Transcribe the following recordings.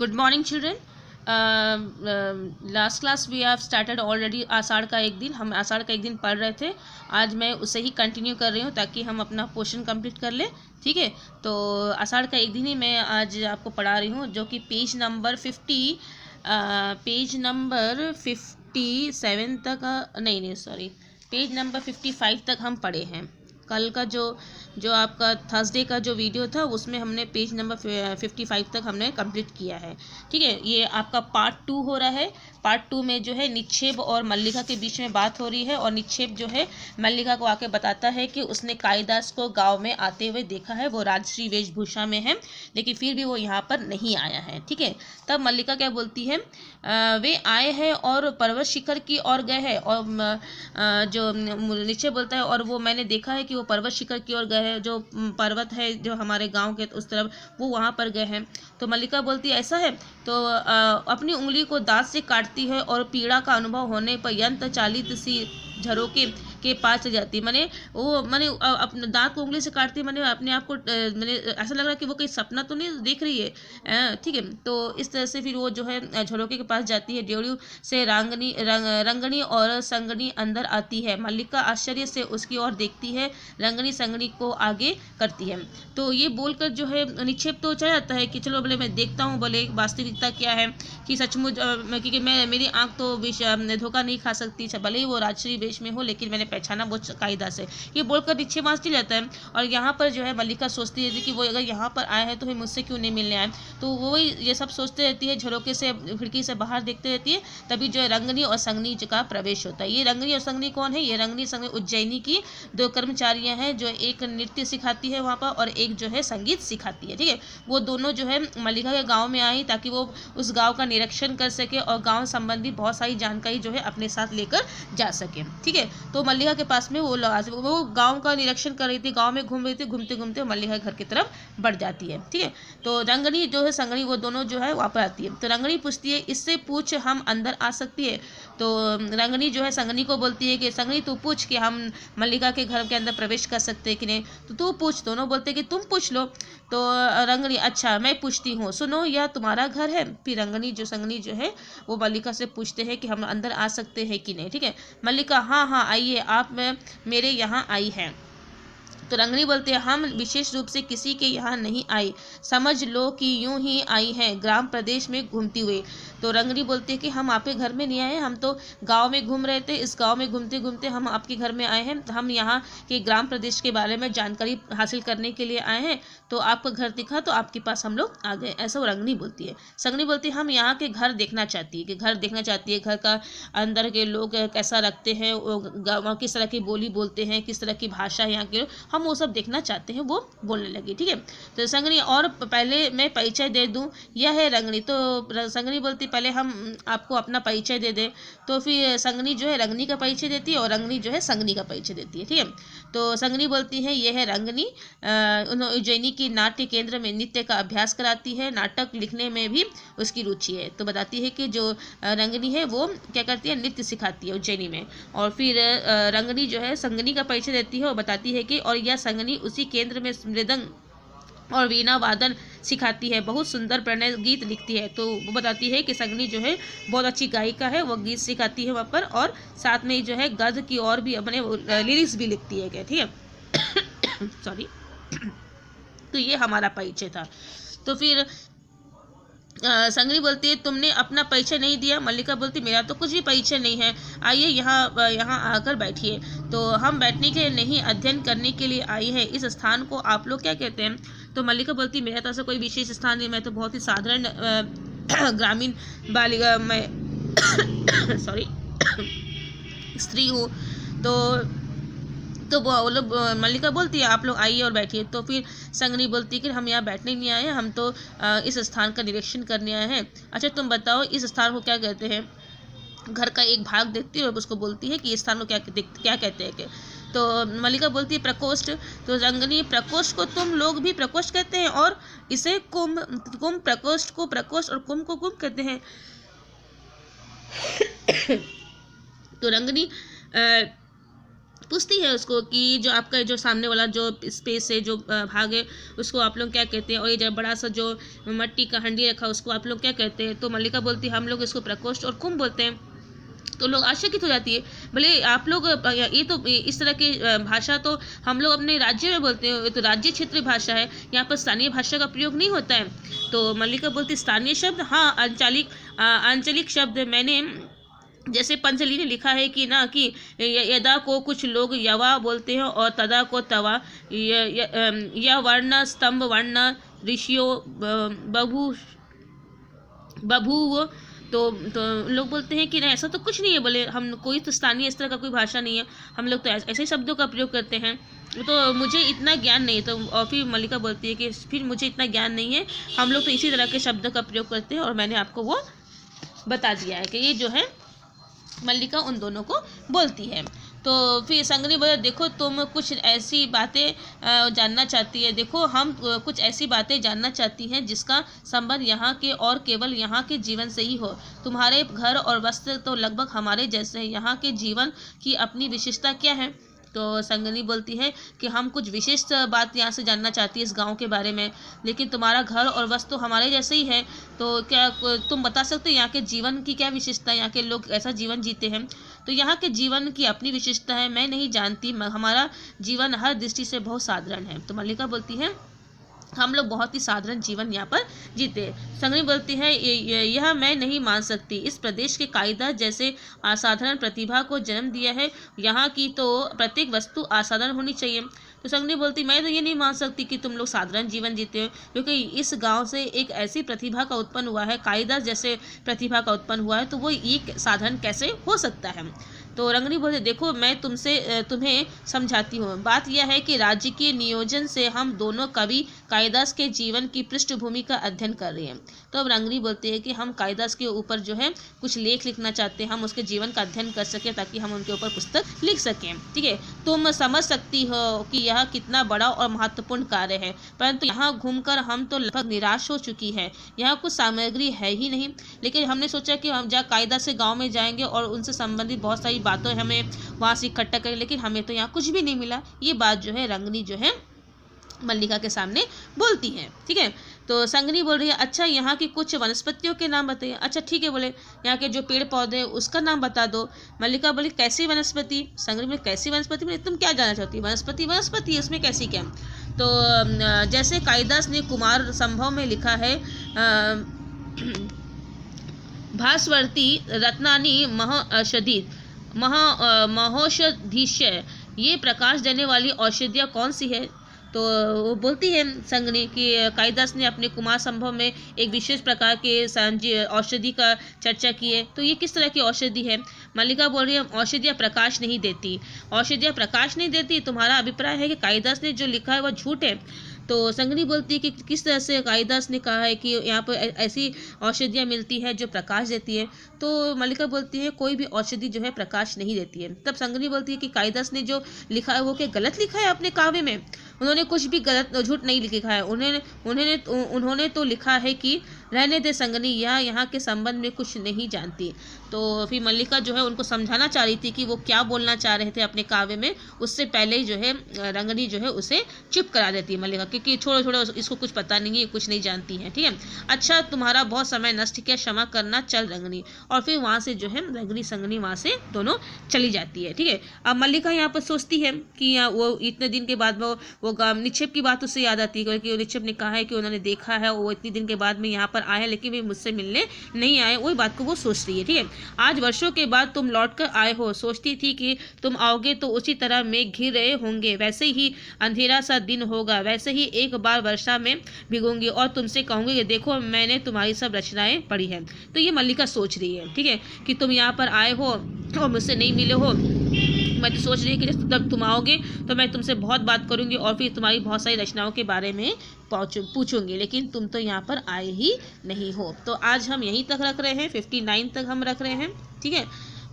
Good morning, children. Last class we have started already आषाढ़ का एक दिन. हम आषाढ़ का एक दिन पढ़ रहे थे. आज मैं उसे ही कंटिन्यू कर रही हूँ ताकि हम अपना पोर्शन कंप्लीट कर ले. ठीक है, तो आषाढ़ का एक दिन ही मैं आज आपको पढ़ा रही हूँ, जो कि पेज नंबर 57 तक नहीं सॉरी, पेज नंबर 55 तक हम पढ़े हैं. कल का जो आपका थर्सडे का जो वीडियो था उसमें हमने पेज नंबर 55 तक हमने कंप्लीट किया है. ठीक है, ये आपका पार्ट 2 हो रहा है. पार्ट 2 में जो है निक्षेप और मल्लिका के बीच में बात हो रही है, और निक्षेप जो है मल्लिका को आके बताता है कि उसने कालिदास को गांव में आते हुए देखा है. वो राजश्री वेशभूषा में है, लेकिन फिर भी वो यहाँ पर नहीं आया है. ठीक है, तब मल्लिका क्या बोलती है, वे आए हैं और पर्वत शिखर की ओर गए हैं. और जो निक्षेप बोलता है, और वो मैंने देखा है कि वो पर्वत शिखर की ओर गए हैं, जो पर्वत है जो हमारे गांव के उस तरफ, वो वहाँ पर गए हैं. तो मल्लिका बोलती है ऐसा है. तो अपनी उंगली को दांत से काटती है और पीड़ा का अनुभव होने पर यंत्र चालित सी झरोके के पास चली जाती है. मैंने अपने दांत को उंगली से काटती है. मैंने अपने आप को ऐसा लग रहा है कि वो कोई सपना तो नहीं देख रही है. ठीक है, तो इस तरह से फिर वो जो है झरोके के पास जाती है. ड्योढ़ी से रंगनी और संगनी अंदर आती है. मल्लिका आश्चर्य से उसकी ओर देखती है. रंगनी संगनी को आगे करती है. तो ये बोलकर जो है निक्षेप तो चला जाता है कि चलो बोले मैं देखता हूँ बोले वास्तविकता क्या है, कि सचमुच क्योंकि मेरी आँख तो धोखा नहीं खा सकती. भले ही वो राजश्री वेश में हो, लेकिन मैंने पहचाना वो कालिदास है. ये बोलकर निक्षेप वहाँ चल जाता है. और यहाँ पर जो है मल्लिका सोचती रहती है कि वो अगर यहाँ पर आए हैं तो फिर मुझसे क्यों नहीं मिलने आए. तो वो ये सब सोचते रहती है, झरोके से खिड़की से बाहर देखते रहती है. तभी जो है रंगनी और संगनी का प्रवेश होता है. ये रंगनी और संगनी कौन है? ये रंगनी संगनी उज्जैनी की 2 कर्मचारियाँ हैं, जो एक नृत्य सिखाती है वहाँ पर और एक जो है संगीत सिखाती है. ठीक है, वो दोनों जो है मल्लिका के गाँव में आई ताकि वो उस गाँव का निरीक्षण कर सके और गाँव संबंधी बहुत सारी जानकारी जो है अपने साथ लेकर जा सके. ठीक है, तो मल्लिका के पास में वो गांव का निरीक्षण कर रही थी, गांव में घूम रही थी. घूमते घूमते मल्लिका घर की तरफ बढ़ जाती है. ठीक है, तो रंगनी जो है संगनी वो दोनों जो है वहाँ पर आती है. तो रंगनी पूछती है, इससे पूछ हम अंदर आ सकती है. तो रंगनी जो है संगनी को बोलती है कि संगनी तू पूछ कि हम मल्लिका के घर के अंदर प्रवेश कर सकते हैं कि नहीं. तो तू पूछ. दोनों बोलते हैं कि तुम पूछ लो. तो रंगनी अच्छा मैं पूछती हूँ, सुनो यह तुम्हारा घर है. फिर रंगनी जो संगनी जो है वो मल्लिका से पूछते हैं कि हम अंदर आ सकते हैं कि नहीं. ठीक है, मल्लिका हाँ आइए, आप मेरे यहाँ आई हैं. तो रंगनी बोलते हैं हम विशेष रूप से किसी के यहाँ नहीं आई, समझ लो कि यूं ही आई हैं ग्राम प्रदेश में घूमती हुई. तो रंगनी बोलते हैं कि हम आपके घर में नहीं आए, हम तो गांव में घूम रहे थे. इस गांव में घूमते घूमते हम आपके घर में आए हैं. हम यहाँ के ग्राम प्रदेश के बारे में जानकारी हासिल करने के लिए आए हैं. तो आपका घर दिखा तो आपके पास हम लोग आ गए. ऐसा वो रंगनी बोलती है. संगनी बोलती है हम यहाँ के घर देखना चाहती है, कि घर देखना चाहती है, घर का अंदर के लोग कैसा रखते हैं, किस तरह की बोली बोलते हैं, किस तरह की भाषा यहाँ के, हम वो सब देखना चाहते हैं. वो बोलने लगी. ठीक है, तो संगनी और पहले मैं परिचय दे दूं, यह है रंगनी. तो संगनी बोलती पहले हम आपको अपना परिचय दे दें. तो फिर संगनी जो है रंगनी का परिचय देती है और रंगनी जो है संगनी का परिचय देती है. ठीक है, तो संगनी बोलती है यह है रंगनी, उज्जैनी की नाट्य केंद्र में नृत्य का अभ्यास कराती है, नाटक लिखने में भी उसकी रुचि है. तो बताती है कि जो रंगनी है वो क्या करती है, नृत्य सिखाती है उज्जैनी में. और फिर रंगनी जो है संगनी का परिचय देती है और बताती है कि और यह संगनी उसी केंद्र में मृदंग और वीणा वादन सिखाती है, बहुत सुंदर प्रणय गीत लिखती है. तो वो बताती है कि संगनी जो है बहुत अच्छी गायिका है, वो गीत सिखाती है वहाँ पर, और साथ में जो है गद्य की और भी अपने लिरिक्स भी लिखती है. क्या ठीक है सॉरी. तो ये हमारा परिचय था. तो फिर संगनी बोलती है तुमने अपना परिचय नहीं दिया. मल्लिका बोलती मेरा तो कुछ भी परिचय नहीं है, आइए यहाँ आकर बैठिए. तो हम बैठने के लिए नहीं, अध्ययन करने के लिए आई है. इस स्थान को आप लोग क्या कहते हैं. तो मल्लिका बोलती मेरा तो ऐसा कोई विशेष स्थान नहीं, मैं तो बहुत ही साधारण ग्रामीण बालिका मैं सॉरी स्त्री हूँ. तो वो लोग मल्लिका बोलती है आप लोग आइए और बैठिए. तो फिर संगनी बोलती है कि हम यहाँ बैठने नहीं आए हैं, हम तो इस स्थान का निरीक्षण करने आए हैं. अच्छा तुम बताओ इस स्थान को क्या कहते हैं. घर का एक भाग देखती है और उसको बोलती है कि इस स्थान को क्या कहते हैं. तो मल्लिका बोलती है प्रकोष्ठ. तो रंगनी प्रकोष्ठ को तुम लोग भी प्रकोष्ठ कहते हैं, और इसे कुंभ प्रकोष्ठ को प्रकोष्ठ और कुंभ को कुंभ कहते हैं. तो रंगनी पूछती है उसको कि जो आपका जो सामने वाला जो स्पेस है, जो भाग है, उसको आप लोग क्या कहते हैं, और ये जो बड़ा सा जो मिट्टी का हंडी रखा उसको आप लोग क्या कहते हैं। तो मल्लिका बोलती है हम लोग इसको प्रकोष्ठ और कुंभ बोलते हैं। तो लोग आश्चर्यचकित हो जाती है, भले आप लोग ये तो इस तरह की भाषा तो हम लोग अपने राज्य में बोलते हैं, ये तो राज्य क्षेत्रीय भाषा है, यहाँ पर स्थानीय भाषा का प्रयोग नहीं होता है। तो मल्लिका बोलती स्थानीय शब्द, हाँ आंचलिक शब्द मैंने, जैसे पंचली ने लिखा है कि ना कि यदा को कुछ लोग यवा बोलते हैं और तदा को तवा, यह वर्ण स्तंभ वर्ण ऋषियों बभूव। तो लोग बोलते हैं कि नहीं ऐसा तो कुछ नहीं है, बोले हम कोई तो स्थानीय इस तरह का कोई भाषा नहीं है, हम लोग तो ऐसे शब्दों का प्रयोग करते हैं। तो मुझे इतना ज्ञान नहीं। तो और फिर मल्लिका बोलती है कि फिर मुझे इतना ज्ञान नहीं है, हम लोग तो इसी तरह के शब्दों का प्रयोग करते हैं और मैंने आपको वो बता दिया है कि ये जो है मल्लिका उन दोनों को बोलती है। तो फिर संगनी बोले देखो तुम कुछ ऐसी बातें जानना चाहती है, देखो हम कुछ ऐसी बातें जानना चाहती हैं जिसका संबंध यहाँ के और केवल यहाँ के जीवन से ही हो। तुम्हारे घर और वस्त्र तो लगभग हमारे जैसे हैं, यहाँ के जीवन की अपनी विशेषता क्या है। तो संगनी बोलती है कि हम कुछ विशिष्ट बात यहाँ से जानना चाहती है इस गांव के बारे में, लेकिन तुम्हारा घर और वस्त्र तो हमारे जैसे ही है, तो क्या तुम बता सकते हो यहाँ के जीवन की क्या विशेषता है, यहाँ के लोग ऐसा जीवन जीते हैं। तो यहाँ के जीवन की अपनी विशेषता है, मैं नहीं जानती, हमारा जीवन हर दृष्टि से बहुत साधारण है। तो मल्लिका बोलती है हम लोग बहुत ही साधारण जीवन यहाँ पर जीते। संगनी बोलती है यह मैं नहीं मान सकती, इस प्रदेश के कायदा जैसे असाधारण प्रतिभा को जन्म दिया है, यहाँ की तो प्रत्येक वस्तु असाधारण होनी चाहिए। तो संगनी बोलती मैं तो ये नहीं मान सकती कि तुम लोग साधारण जीवन जीते हो, क्योंकि इस गांव से एक ऐसी प्रतिभा का उत्पन्न हुआ है, कायदा जैसे प्रतिभा का उत्पन्न हुआ है, तो वो एक साधारण कैसे हो सकता है। तो रंगनी बोलते देखो मैं तुम्हें समझाती हूँ, बात यह है कि राज्य के नियोजन से हम दोनों कवि कालिदास के जीवन की पृष्ठभूमि का अध्ययन कर रहे हैं। तो अब रंगनी बोलते हैं कि हम कालिदास के ऊपर जो है कुछ लेख लिखना चाहते हैं, हम उसके जीवन का अध्ययन कर सकें ताकि हम उनके ऊपर पुस्तक लिख सकें। ठीक है, तुम समझ सकती हो कि यह कितना बड़ा और महत्वपूर्ण कार्य है, परंतु यहाँ घूमकर हम तो लगभग निराश हो चुकी है, यहाँ कुछ सामग्री है ही नहीं। लेकिन हमने सोचा कि हम जहाँ कालिदास के गाँव में जाएंगे और उनसे संबंधित बहुत सारी बातें हमें वहाँ से इकट्ठा करें, लेकिन हमें तो यहाँ कुछ भी नहीं मिला। ये बात जो है रंगनी जो है मल्लिका के सामने बोलती है। ठीक है, तो संगनी बोल रही है अच्छा यहाँ की कुछ वनस्पतियों के नाम बताइए। अच्छा ठीक है, बोले यहाँ के जो पेड़ पौधे हैं उसका नाम बता दो। मल्लिका बोली कैसी वनस्पति। संगनी बोले कैसी वनस्पति, बोले तुम क्या जानना चाहती है, वनस्पति वनस्पति उसमें कैसी क्या। तो जैसे कालिदास ने कुमार संभव में लिखा है भास्वती रत्नानी महौषधीश्य, ये प्रकाश देने वाली औषधियाँ कौन सी है। तो वो बोलती है संगनी कि कालिदास ने अपने कुमार संभव में एक विशेष प्रकार के औषधि का चर्चा की है, तो ये किस तरह की औषधि है। मल्लिका बोल रही है औषधियाँ प्रकाश नहीं देती, औषधियाँ प्रकाश नहीं देती। तुम्हारा अभिप्राय है कि कालिदास ने जो लिखा है वह झूठ है। तो संगनी बोलती है कि किस तरह से कालिदास ने कहा है कि यहाँ पर ऐसी औषधियाँ मिलती है जो प्रकाश देती है। तो मल्लिका बोलती है कोई भी औषधि जो है प्रकाश नहीं देती है। तब संगनी बोलती है कि कालिदास ने जो लिखा है वो क्या गलत लिखा है अपने काव्य में। उन्होंने कुछ भी गलत झूठ नहीं लिखा है, उन्होंने तो लिखा है कि रहने दे संगनी, यह यहाँ के संबंध में कुछ नहीं जानती। तो फिर मल्लिका जो है उनको समझाना चाह रही थी कि वो क्या बोलना चाह रहे थे अपने काव्य में, उससे पहले ही जो है रंगनी जो है उसे चुप करा देती है मल्लिका, क्योंकि छोड़ो इसको कुछ पता नहीं है, कुछ नहीं जानती है। ठीक है, अच्छा तुम्हारा बहुत समय नष्ट किया, क्षमा करना, चल रंगनी। और फिर वहाँ से जो है रंगनी संगनी वहाँ से दोनों चली जाती है। ठीक है, अब मल्लिका यहाँ पर सोचती है कि वो इतने दिन के बाद वो निक्षेप की बात उससे याद आती है, क्योंकि निक्षेप ने कहा है कि उन्होंने देखा है वो इतने दिन के बाद में यहाँ पर आए, लेकिन वे मुझसे मिलने नहीं आए, वही बात को वो सोच रही है। ठीक है, आज वर्षों के बाद तुम लौट कर आए हो, सोचती थी कि तुम आओगे तो उसी तरह मेघ घिर रहे होंगे, वैसे ही अंधेरा सा दिन होगा, वैसे ही एक बार वर्षा में भिगूंगी और तुमसे कहूंगी कि देखो मैंने तुम्हारी सब रचनाएं पढ़ी हैं। तो ये मल्लिका सोच रही है, ठीक है, कि तुम यहाँ पर आए हो और मुझसे नहीं मिले हो। मैं तो सोच रही हूँ कि जब तुम आओगे तो मैं तुमसे बहुत बात करूँगी और फिर तुम्हारी बहुत सारी रचनाओं के बारे में पूछूंगी, लेकिन तुम तो यहाँ पर आए ही नहीं हो। तो आज हम यहीं तक रख रहे हैं, 59 तक हम रख रहे हैं। ठीक है,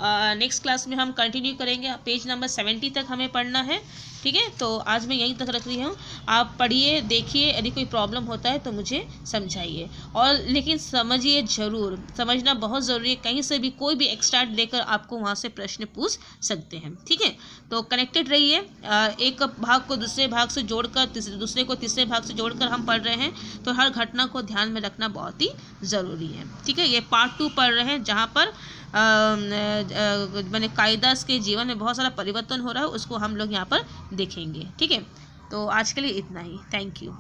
नेक्स्ट क्लास में हम कंटिन्यू करेंगे। पेज नंबर 70 तक हमें पढ़ना है, ठीक है। तो आज मैं यहीं तक रख रही हूँ। आप पढ़िए, देखिए, यदि कोई प्रॉब्लम होता है तो मुझे समझाइए, और लेकिन समझिए ज़रूर, समझना बहुत ज़रूरी है। कहीं से भी कोई भी एक्सट्रैक्ट लेकर आपको वहाँ से प्रश्न पूछ सकते हैं, ठीक है। तो कनेक्टेड रहिए, एक भाग को दूसरे भाग से जोड़कर, दूसरे को तीसरे भाग से जोड़कर हम पढ़ रहे हैं, तो हर घटना को ध्यान में रखना बहुत ही ज़रूरी है, ठीक है। ये पार्ट 2 पढ़ रहे हैं, जहाँ पर मैंने कायदास के जीवन में बहुत सारा परिवर्तन हो रहा है, उसको हम लोग यहाँ पर देखेंगे, ठीक है। तो आज के लिए इतना ही। Thank you.